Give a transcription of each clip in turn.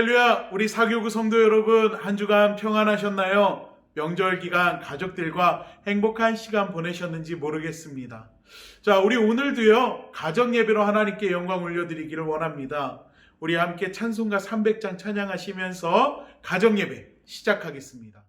할렐루야! 우리 사교구 성도 여러분, 한 주간 평안하셨나요? 명절 기간 가족들과 행복한 시간 보내셨는지 모르겠습니다. 자, 우리 오늘도요, 가정 예배로 하나님께 영광 올려드리기를 원합니다. 우리 함께 찬송가 300장 찬양하시면서 가정 예배 시작하겠습니다.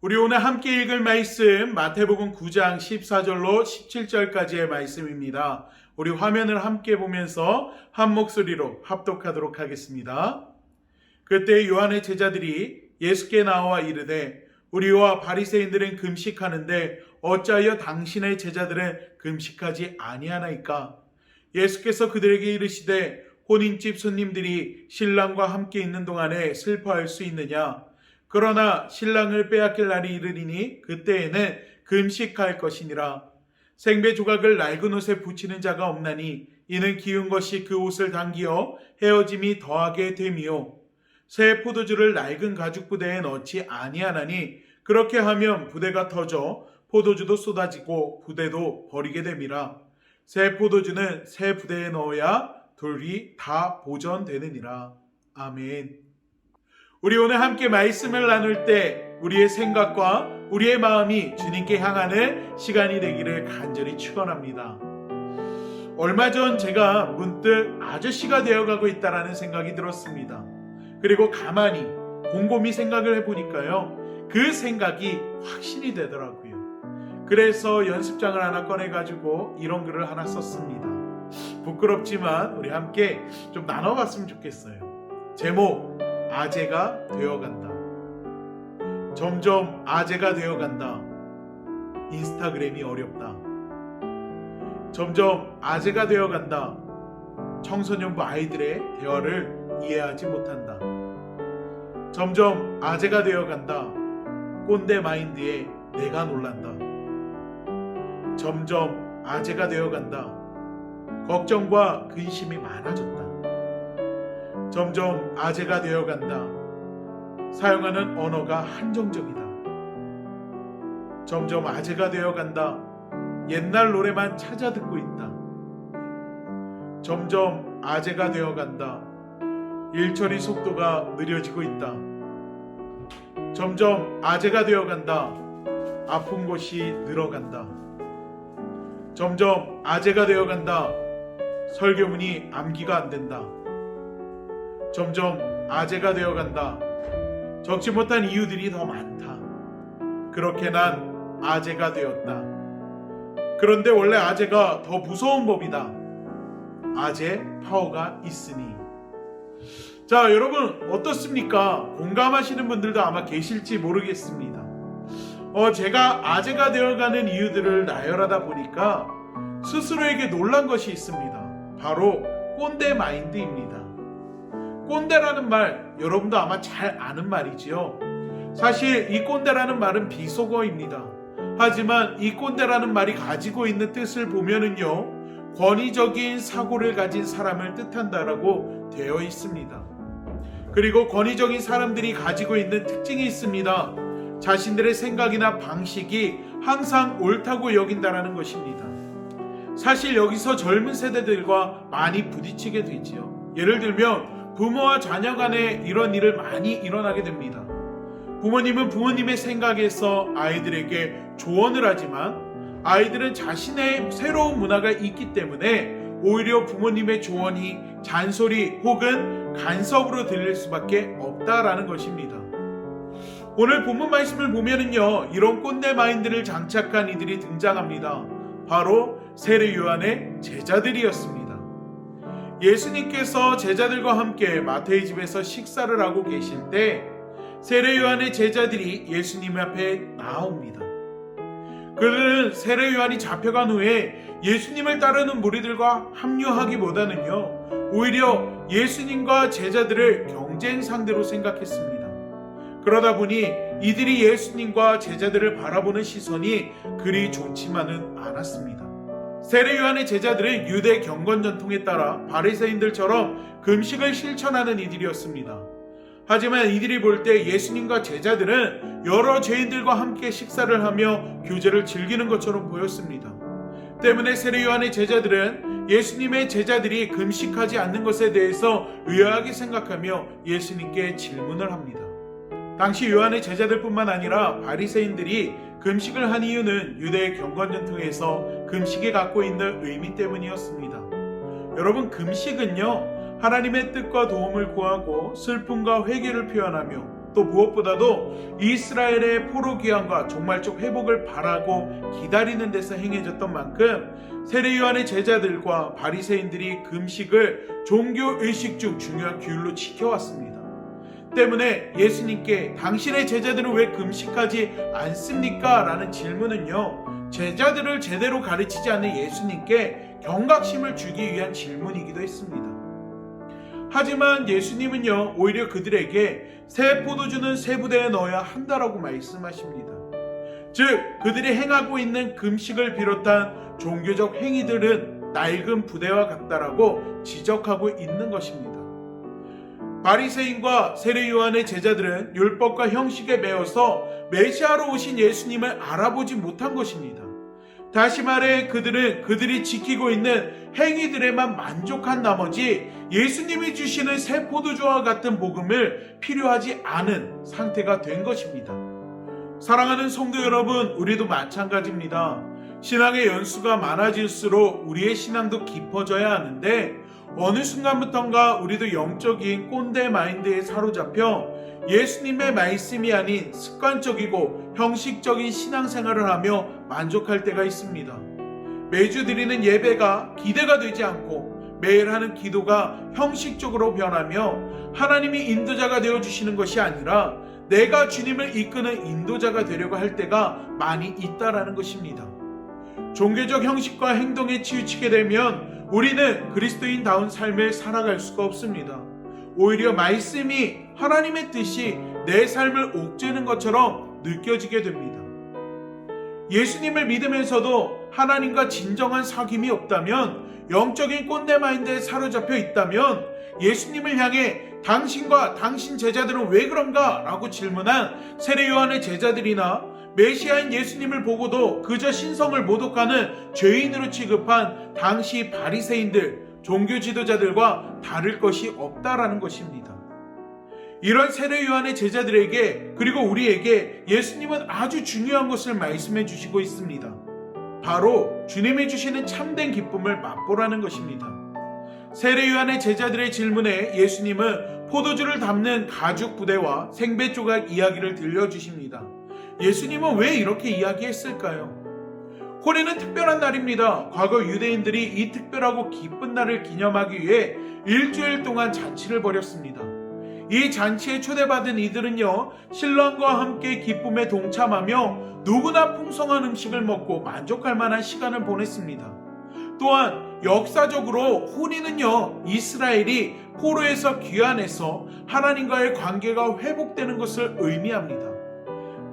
우리 오늘 함께 읽을 말씀 마태복음 9장 14절로 17절까지의 말씀입니다. 우리 화면을 함께 보면서 한 목소리로 합독하도록 하겠습니다. 그때 요한의 제자들이 예수께 나와 이르되 우리와 바리새인들은 금식하는데 어찌하여 당신의 제자들은 금식하지 아니하나이까? 예수께서 그들에게 이르시되 혼인집 손님들이 신랑과 함께 있는 동안에 슬퍼할 수 있느냐? 그러나 신랑을 빼앗길 날이 이르리니 그때에는 금식할 것이니라. 생배 조각을 낡은 옷에 붙이는 자가 없나니 이는 기운 것이 그 옷을 당기어 헤어짐이 더하게 됨이요. 새 포도주를 낡은 가죽 부대에 넣지 아니하나니 그렇게 하면 부대가 터져 포도주도 쏟아지고 부대도 버리게 됨이라. 새 포도주는 새 부대에 넣어야 둘이 다 보전되느니라. 아멘. 우리 오늘 함께 말씀을 나눌 때 우리의 생각과 우리의 마음이 주님께 향하는 시간이 되기를 간절히 축원합니다. 얼마 전 제가 문득 아저씨가 되어가고 있다라는 생각이 들었습니다. 그리고 가만히 곰곰이 생각을 해보니까요, 그 생각이 확신이 되더라고요. 그래서 연습장을 하나 꺼내가지고 이런 글을 하나 썼습니다. 부끄럽지만 우리 함께 좀 나눠봤으면 좋겠어요. 제목, 아재가 되어간다. 점점 아재가 되어간다. 인스타그램이 어렵다. 점점 아재가 되어간다. 청소년부 아이들의 대화를 이해하지 못한다. 점점 아재가 되어간다. 꼰대 마인드에 내가 놀란다. 점점 아재가 되어간다. 걱정과 근심이 많아졌다. 점점 아재가 되어간다. 사용하는 언어가 한정적이다. 점점 아재가 되어간다. 옛날 노래만 찾아 듣고 있다. 점점 아재가 되어간다. 일처리 속도가 느려지고 있다. 점점 아재가 되어간다. 아픈 곳이 늘어간다. 점점 아재가 되어간다. 설교문이 암기가 안 된다. 점점 아재가 되어간다. 적지 못한 이유들이 더 많다. 그렇게 난 아재가 되었다. 그런데 원래 아재가 더 무서운 법이다. 아재 파워가 있으니. 자, 여러분 어떻습니까? 공감하시는 분들도 아마 계실지 모르겠습니다. 제가 아재가 되어가는 이유들을 나열하다 보니까 스스로에게 놀란 것이 있습니다. 바로 꼰대 마인드입니다. 꼰대라는 말 여러분도 아마 잘 아는 말이지요. 사실 이 꼰대라는 말은 비속어입니다. 하지만 이 꼰대라는 말이 가지고 있는 뜻을 보면은요, 권위적인 사고를 가진 사람을 뜻한다라고 되어 있습니다. 그리고 권위적인 사람들이 가지고 있는 특징이 있습니다. 자신들의 생각이나 방식이 항상 옳다고 여긴다라는 것입니다. 사실 여기서 젊은 세대들과 많이 부딪히게 되지요. 예를 들면 부모와 자녀 간에 이런 일을 많이 일어나게 됩니다. 부모님은 부모님의 생각에서 아이들에게 조언을 하지만 아이들은 자신의 새로운 문화가 있기 때문에 오히려 부모님의 조언이 잔소리 혹은 간섭으로 들릴 수밖에 없다라는 것입니다. 오늘 본문 말씀을 보면은요, 이런 꼰대 마인드를 장착한 이들이 등장합니다. 바로 세례 요한의 제자들이었습니다. 예수님께서 제자들과 함께 마태의 집에서 식사를 하고 계실 때 세례 요한의 제자들이 예수님 앞에 나옵니다. 그들은 세례 요한이 잡혀간 후에 예수님을 따르는 무리들과 합류하기보다는요, 오히려 예수님과 제자들을 경쟁 상대로 생각했습니다. 그러다 보니 이들이 예수님과 제자들을 바라보는 시선이 그리 좋지만은 않았습니다. 세례 요한의 제자들은 유대 경건 전통에 따라 바리새인들처럼 금식을 실천하는 이들이었습니다. 하지만 이들이 볼 때 예수님과 제자들은 여러 죄인들과 함께 식사를 하며 교제를 즐기는 것처럼 보였습니다. 때문에 세례 요한의 제자들은 예수님의 제자들이 금식하지 않는 것에 대해서 의아하게 생각하며 예수님께 질문을 합니다. 당시 요한의 제자들뿐만 아니라 바리새인들이 금식을 한 이유는 유대의 경건 전통에서 금식이 갖고 있는 의미 때문이었습니다. 여러분, 금식은요, 하나님의 뜻과 도움을 구하고 슬픔과 회개를 표현하며 또 무엇보다도 이스라엘의 포로 귀환과 종말적 회복을 바라고 기다리는 데서 행해졌던 만큼 세례 요한의 제자들과 바리새인들이 금식을 종교 의식 중 중요한 규율로 지켜왔습니다. 때문에 예수님께 당신의 제자들은 왜 금식하지 않습니까? 라는 질문은요, 제자들을 제대로 가르치지 않는 예수님께 경각심을 주기 위한 질문이기도 했습니다. 하지만 예수님은요, 오히려 그들에게 새 포도주는 새 부대에 넣어야 한다라고 말씀하십니다. 즉, 그들이 행하고 있는 금식을 비롯한 종교적 행위들은 낡은 부대와 같다라고 지적하고 있는 것입니다. 바리새인과 세례 요한의 제자들은 율법과 형식에 매여서 메시아로 오신 예수님을 알아보지 못한 것입니다. 다시 말해 그들은 그들이 지키고 있는 행위들에만 만족한 나머지 예수님이 주시는 새 포도주와 같은 복음을 필요하지 않은 상태가 된 것입니다. 사랑하는 성도 여러분, 우리도 마찬가지입니다. 신앙의 연수가 많아질수록 우리의 신앙도 깊어져야 하는데 어느 순간부턴가 우리도 영적인 꼰대 마인드에 사로잡혀 예수님의 말씀이 아닌 습관적이고 형식적인 신앙생활을 하며 만족할 때가 있습니다. 매주 드리는 예배가 기대가 되지 않고 매일 하는 기도가 형식적으로 변하며 하나님이 인도자가 되어주시는 것이 아니라 내가 주님을 이끄는 인도자가 되려고 할 때가 많이 있다라는 것입니다. 종교적 형식과 행동에 치우치게 되면 우리는 그리스도인다운 삶을 살아갈 수가 없습니다. 오히려 말씀이 하나님의 뜻이 내 삶을 옥죄는 것처럼 느껴지게 됩니다. 예수님을 믿으면서도 하나님과 진정한 사귐이 없다면, 영적인 꼰대 마인드에 사로잡혀 있다면 예수님을 향해 당신과 당신 제자들은 왜 그런가? 라고 질문한 세례 요한의 제자들이나 메시아인 예수님을 보고도 그저 신성을 모독하는 죄인으로 취급한 당시 바리새인들, 종교 지도자들과 다를 것이 없다라는 것입니다. 이런 세례 요한의 제자들에게 그리고 우리에게 예수님은 아주 중요한 것을 말씀해 주시고 있습니다. 바로 주님이 주시는 참된 기쁨을 맛보라는 것입니다. 세례 요한의 제자들의 질문에 예수님은 포도주를 담는 가죽 부대와 생배 조각 이야기를 들려주십니다. 예수님은 왜 이렇게 이야기했을까요? 호리는 특별한 날입니다. 과거 유대인들이 이 특별하고 기쁜 날을 기념하기 위해 일주일 동안 잔치를 벌였습니다. 이 잔치에 초대받은 이들은요, 신랑과 함께 기쁨에 동참하며 누구나 풍성한 음식을 먹고 만족할 만한 시간을 보냈습니다. 또한 역사적으로 호리는요, 이스라엘이 포로에서 귀환해서 하나님과의 관계가 회복되는 것을 의미합니다.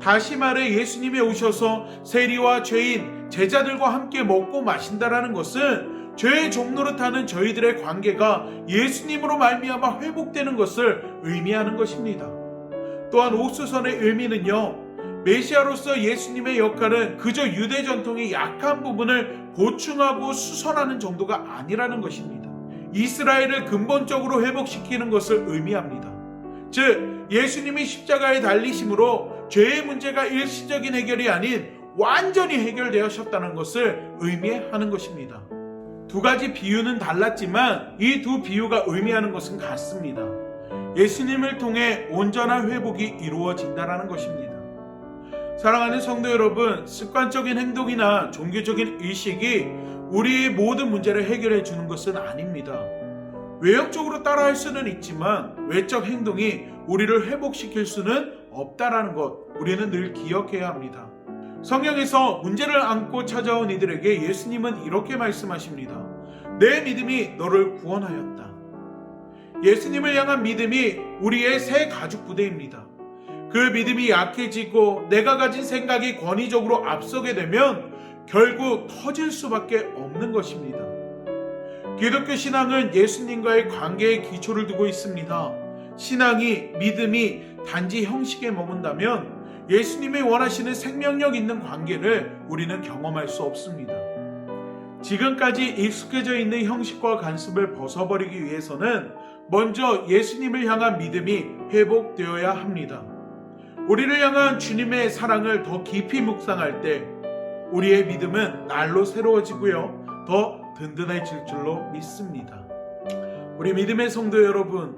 다시 말해 예수님이 오셔서 세리와 죄인, 제자들과 함께 먹고 마신다라는 것은 죄의 종로로 타는 저희들의 관계가 예수님으로 말미암아 회복되는 것을 의미하는 것입니다. 또한 옥수선의 의미는요, 메시아로서 예수님의 역할은 그저 유대 전통의 약한 부분을 보충하고 수선하는 정도가 아니라는 것입니다. 이스라엘을 근본적으로 회복시키는 것을 의미합니다. 즉 예수님이 십자가에 달리심으로 죄의 문제가 일시적인 해결이 아닌 완전히 해결되셨다는 것을 의미하는 것입니다. 두 가지 비유는 달랐지만 이 두 비유가 의미하는 것은 같습니다. 예수님을 통해 온전한 회복이 이루어진다는 것입니다. 사랑하는 성도 여러분, 습관적인 행동이나 종교적인 의식이 우리의 모든 문제를 해결해 주는 것은 아닙니다. 외형적으로 따라할 수는 있지만 외적 행동이 우리를 회복시킬 수는 없다라는 것, 우리는 늘 기억해야 합니다. 성경에서 문제를 안고 찾아온 이들에게 예수님은 이렇게 말씀하십니다. 내 믿음이 너를 구원하였다. 예수님을 향한 믿음이 우리의 새 가죽 부대입니다. 그 믿음이 약해지고 내가 가진 생각이 권위적으로 앞서게 되면 결국 터질 수밖에 없는 것입니다. 기독교 신앙은 예수님과의 관계에 기초를 두고 있습니다. 신앙이, 믿음이 단지 형식에 머문다면 예수님이 원하시는 생명력 있는 관계를 우리는 경험할 수 없습니다. 지금까지 익숙해져 있는 형식과 관습을 벗어버리기 위해서는 먼저 예수님을 향한 믿음이 회복되어야 합니다. 우리를 향한 주님의 사랑을 더 깊이 묵상할 때 우리의 믿음은 날로 새로워지고요, 더 든든해질 줄로 믿습니다. 우리 믿음의 성도 여러분,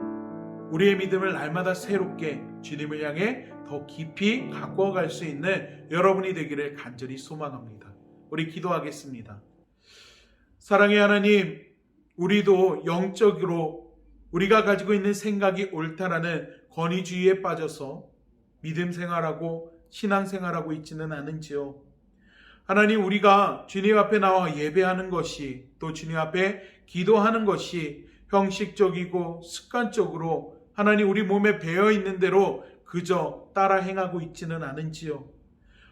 우리의 믿음을 날마다 새롭게 주님을 향해 더 깊이 가꿔갈 수 있는 여러분이 되기를 간절히 소망합니다. 우리 기도하겠습니다. 사랑의 하나님, 우리도 영적으로 우리가 가지고 있는 생각이 옳다라는 권위주의에 빠져서 믿음 생활하고 신앙 생활하고 있지는 않은지요. 하나님, 우리가 주님 앞에 나와 예배하는 것이, 또 주님 앞에 기도하는 것이 형식적이고 습관적으로 하나님 우리 몸에 배어 있는 대로 그저 따라 행하고 있지는 않은지요.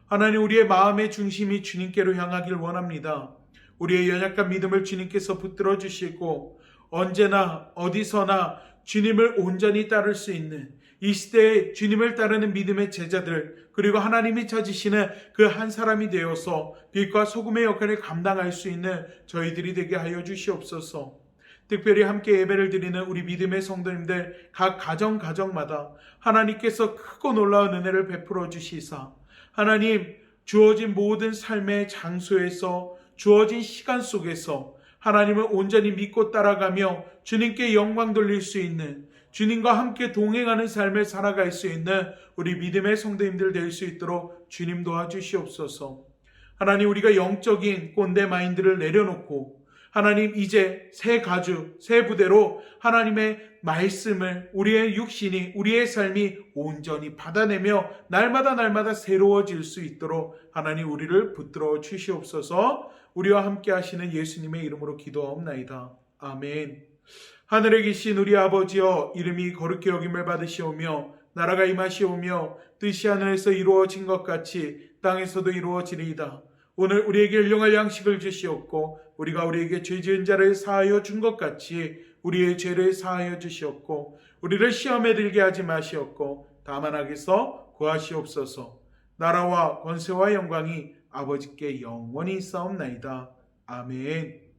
하나님, 우리의 마음의 중심이 주님께로 향하길 원합니다. 우리의 연약한 믿음을 주님께서 붙들어 주시고 언제나 어디서나 주님을 온전히 따를 수 있는 이 시대에 주님을 따르는 믿음의 제자들, 그리고 하나님이 찾으시는 그 한 사람이 되어서 빛과 소금의 역할을 감당할 수 있는 저희들이 되게 하여 주시옵소서. 특별히 함께 예배를 드리는 우리 믿음의 성도님들 각 가정마다 하나님께서 크고 놀라운 은혜를 베풀어 주시사 하나님 주어진 모든 삶의 장소에서 주어진 시간 속에서 하나님을 온전히 믿고 따라가며 주님께 영광 돌릴 수 있는, 주님과 함께 동행하는 삶을 살아갈 수 있는 우리 믿음의 성도님들 될 수 있도록 주님 도와주시옵소서. 하나님, 우리가 영적인 꼰대 마인드를 내려놓고 하나님 이제 새 가죽, 새 부대로 하나님의 말씀을 우리의 육신이, 우리의 삶이 온전히 받아내며 날마다 새로워질 수 있도록 하나님 우리를 붙들어 주시옵소서. 우리와 함께 하시는 예수님의 이름으로 기도하옵나이다. 아멘. 하늘에 계신 우리 아버지여, 이름이 거룩히 여김을 받으시오며 나라가 임하시오며 뜻이 하늘에서 이루어진 것 같이 땅에서도 이루어지리이다. 오늘 우리에게 일용할 양식을 주시옵고 우리가 우리에게 죄 지은 자를 사하여 준 것 같이 우리의 죄를 사하여 주시옵고 우리를 시험에 들게 하지 마시옵고 다만 악에서 구하시옵소서. 나라와 권세와 영광이 아버지께 영원히 있사옵나이다. 아멘.